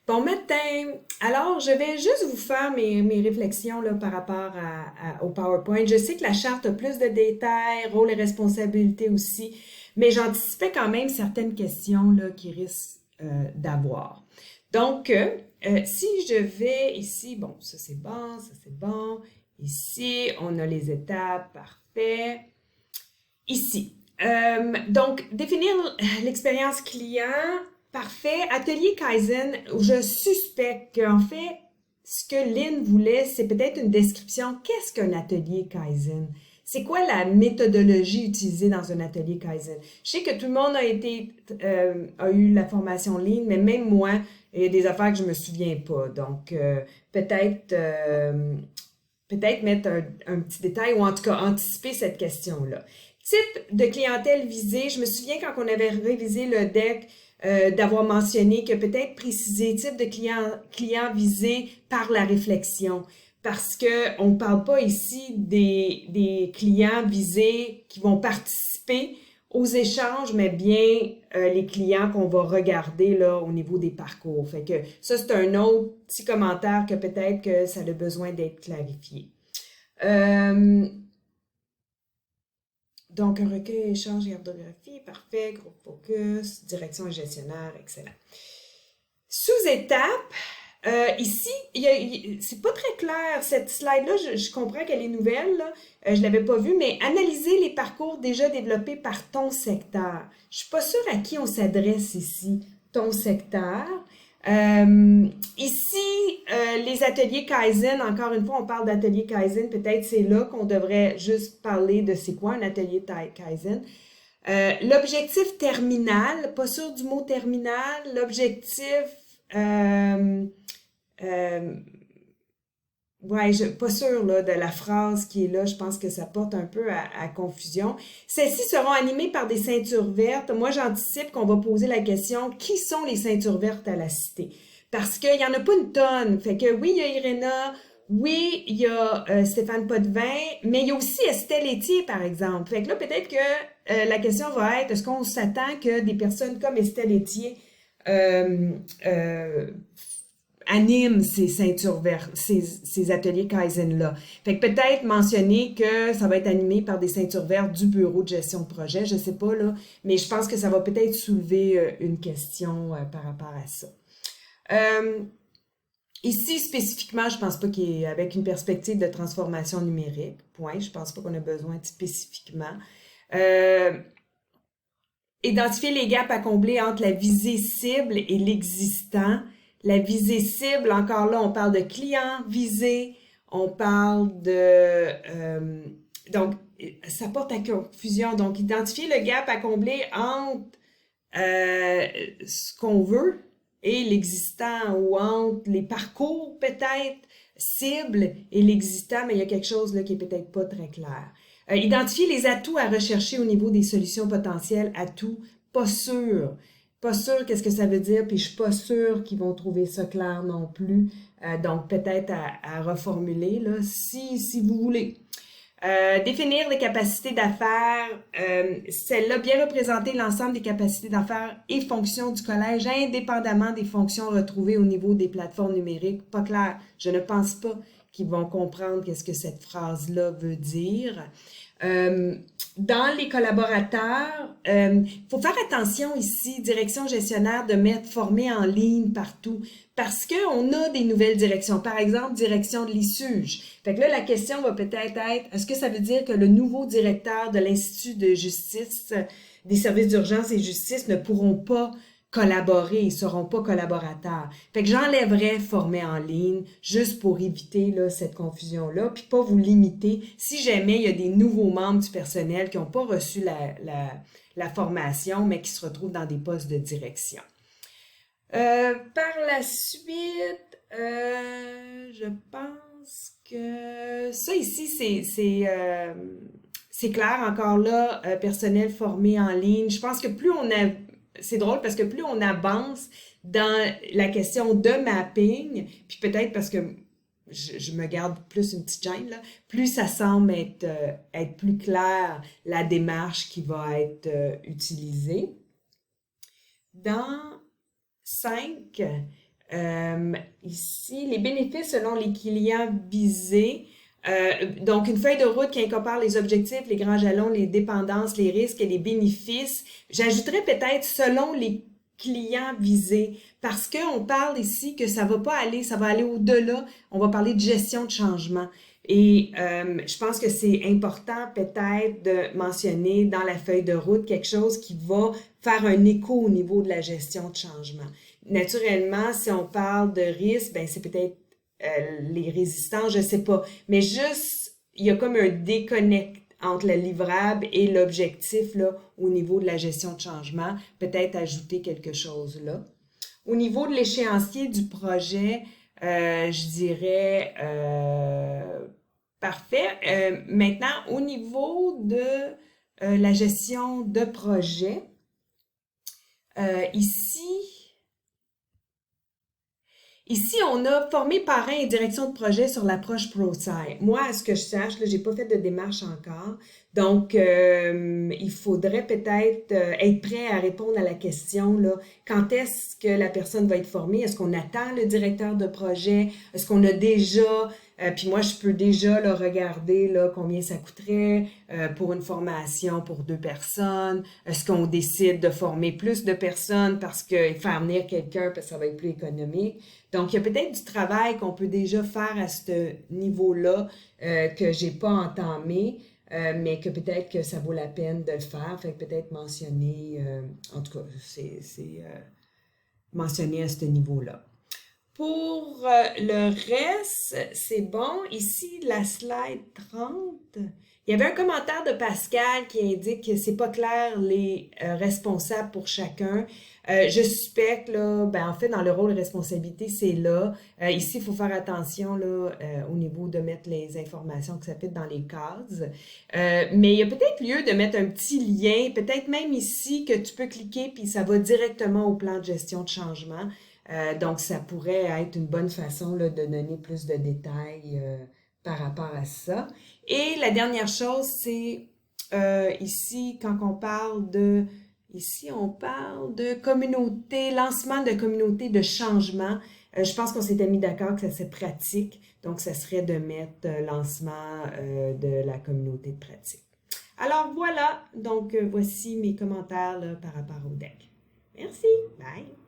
Bon matin! Alors, je vais juste vous faire mes réflexions là, par rapport au PowerPoint. Je sais que la charte a plus de détails, rôle et responsabilités aussi, mais j'anticipais quand même certaines questions là, qui risquent d'avoir. Donc, si je vais ici, bon, ça c'est bon. Ici, on a les étapes, parfait. Ici. Donc, définir l'expérience client, parfait. Atelier Kaizen, je suspecte qu'en fait, ce que Lynn voulait, c'est peut-être une description. Qu'est-ce qu'un atelier Kaizen? C'est quoi la méthodologie utilisée dans un atelier Kaizen? Je sais que tout le monde a eu la formation Lean, mais même moi, il y a des affaires que je me souviens pas. Donc, peut-être, euh, peut-être mettre un petit détail ou en tout cas anticiper cette question-là. Type de clientèle visée, je me souviens quand on avait révisé le deck, d'avoir mentionné que peut-être préciser type de client visé par la réflexion. Parce que on ne parle pas ici des clients visés qui vont participer aux échanges, mais bien les clients qu'on va regarder là au niveau des parcours. Fait que ça, c'est un autre petit commentaire que peut-être que ça a besoin d'être clarifié. Euh, donc, un recueil, échange, cartographie, parfait, groupe focus, direction et gestionnaire, excellent. Sous-étape, ici, c'est pas très clair. Cette slide-là, je comprends qu'elle est nouvelle, là. Je l'avais pas vue, mais analyser les parcours déjà développés par ton secteur. Je suis pas sûre à qui on s'adresse ici, ton secteur. Ici, les ateliers Kaizen, encore une fois, on parle d'atelier Kaizen, peut-être c'est là qu'on devrait juste parler de c'est quoi un atelier Kaizen. L'objectif terminal, pas sûr du mot terminal, l'objectif, euh, euh, ouais, pas sûr là, de la phrase qui est là, je pense que ça porte un peu à confusion. Celles-ci seront animées par des ceintures vertes. Moi, j'anticipe qu'on va poser la question, qui sont les ceintures vertes à la cité? Parce qu'il n'y en a pas une tonne. Fait que oui, il y a Irena, oui, il y a Stéphane Potvin, mais il y a aussi Estelle Etier, par exemple. Fait que là, peut-être que la question va être, est-ce qu'on s'attend que des personnes comme Estelle Etier euh, euh, anime ces ceintures vertes, ces ateliers Kaizen-là. Fait que peut-être mentionner que ça va être animé par des ceintures vertes du bureau de gestion de projet, je sais pas là, mais je pense que ça va peut-être soulever une question par rapport à ça. Euh, Ici, spécifiquement, je pense pas qu'il y ait, avec une perspective de transformation numérique, point, je pense pas qu'on a besoin de spécifiquement. Euh, Identifier les gaps à combler entre la visée cible et l'existant. La visée cible, encore là, on parle de client visé, on parle de... donc, ça porte à confusion. Donc, identifier le gap à combler entre euh, ce qu'on veut et l'existant ou entre les parcours peut-être cibles et l'existant, mais il y a quelque chose là qui est peut-être pas très clair. Identifier les atouts à rechercher au niveau des solutions potentielles, atouts, pas sûr. Pas sûr qu'est-ce que ça veut dire, puis je suis pas sûre qu'ils vont trouver ça clair non plus. Donc peut-être à reformuler là, si vous voulez. Définir les capacités d'affaires, celle-là, bien représenter l'ensemble des capacités d'affaires et fonctions du collège, indépendamment des fonctions retrouvées au niveau des plateformes numériques. Pas clair. Je ne pense pas qu'ils vont comprendre qu'est-ce que cette phrase-là veut dire. Euh, dans les collaborateurs, faut faire attention ici, direction gestionnaire, de mettre formé en ligne partout, parce qu'on a des nouvelles directions. Par exemple, direction de l'ISUGE. Fait que là, la question va peut-être être, est-ce que ça veut dire que le nouveau directeur de l'Institut de justice, des services d'urgence et justice ne pourront pas collaborer, ils ne seront pas collaborateurs. Fait que j'enlèverais former en ligne juste pour éviter là, cette confusion-là, puis pas vous limiter. Si jamais il y a des nouveaux membres du personnel qui n'ont pas reçu la formation, mais qui se retrouvent dans des postes de direction. Par la suite, je pense que ça ici, c'est clair encore là, personnel formé en ligne. Je pense que plus on a, c'est drôle parce que plus on avance dans la question de mapping, puis peut-être parce que je me garde plus une petite gêne là, plus ça semble être plus clair la démarche qui va être utilisée. Dans 5, Ici, les bénéfices selon les clients visés. Donc, une feuille de route qui incorpore les objectifs, les grands jalons, les dépendances, les risques et les bénéfices. J'ajouterais peut-être selon les clients visés, parce qu'on parle ici que ça va pas aller, ça va aller au-delà. On va parler de gestion de changement. Et je pense que c'est important peut-être de mentionner dans la feuille de route quelque chose qui va faire un écho au niveau de la gestion de changement. Naturellement, si on parle de risque, ben c'est peut-être les résistants, je sais pas. Mais juste, il y a comme un déconnect entre le livrable et l'objectif là, au niveau de la gestion de changement. Peut-être ajouter quelque chose là. Au niveau de l'échéancier du projet, je dirais parfait. Maintenant, au niveau de la gestion de projet, Ici, on a formé parrain et direction de projet sur l'approche ProSci. Moi, à ce que je sache, là, j'ai pas fait de démarche encore. Donc, il faudrait peut-être être prêt à répondre à la question, là, quand est-ce que la personne va être formée? Est-ce qu'on attend le directeur de projet? Est-ce qu'on a déjà, puis moi, je peux déjà là, regarder là, combien ça coûterait pour une formation pour 2 personnes? Est-ce qu'on décide de former plus de personnes parce que faire venir quelqu'un, parce que ça va être plus économique? Donc, il y a peut-être du travail qu'on peut déjà faire à ce niveau-là que j'ai pas entamé, mais que peut-être que ça vaut la peine de le faire. Fait que peut-être mentionner, en tout cas, c'est mentionné à ce niveau-là. Pour le reste, c'est bon. Ici, la slide 30. Il y avait un commentaire de Pascal qui indique que c'est pas clair les responsables pour chacun. Je suspecte, là, ben en fait, dans le rôle de responsabilité, c'est là. Ici, il faut faire attention là, au niveau de mettre les informations que ça fait dans les cases. Mais il y a peut-être lieu de mettre un petit lien, peut-être même ici, que tu peux cliquer, puis ça va directement au plan de gestion de changement. Donc, ça pourrait être une bonne façon là, de donner plus de détails par rapport à ça. Et la dernière chose, c'est ici, quand on parle de... Ici, on parle de communauté, lancement de communauté de changement. Je pense qu'on s'était mis d'accord que ça c'est pratique. Donc, ça serait de mettre lancement de la communauté de pratique. Alors, voilà. Donc, voici mes commentaires là, par rapport au deck. Merci. Bye.